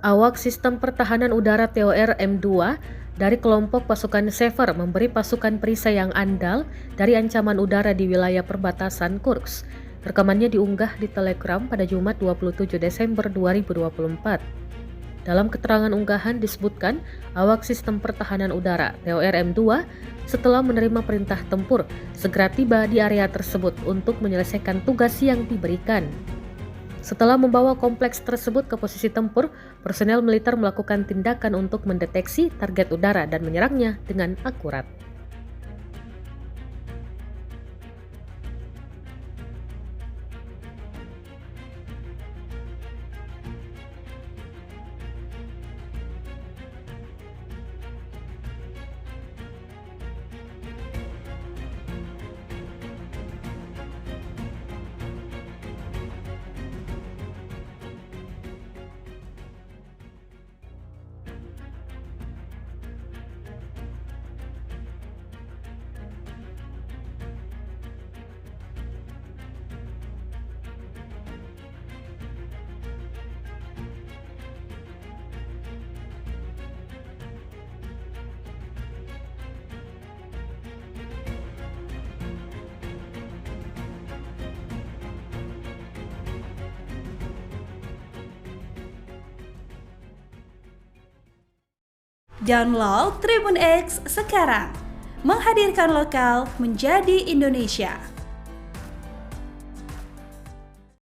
Awak Sistem Pertahanan Udara TOR M2 dari kelompok pasukan Sever memberi pasukan perisai yang andal dari ancaman udara di wilayah perbatasan Kursk. Rekamannya diunggah di Telegram pada Jumat 27 Desember 2024. Dalam keterangan unggahan disebutkan, awak Sistem Pertahanan Udara TOR M2 setelah menerima perintah tempur segera tiba di area tersebut untuk menyelesaikan tugas yang diberikan. Setelah membawa kompleks tersebut ke posisi tempur, personel militer melakukan tindakan untuk mendeteksi target udara dan menyerangnya dengan akurat. Download Tribun X sekarang, menghadirkan lokal menjadi Indonesia.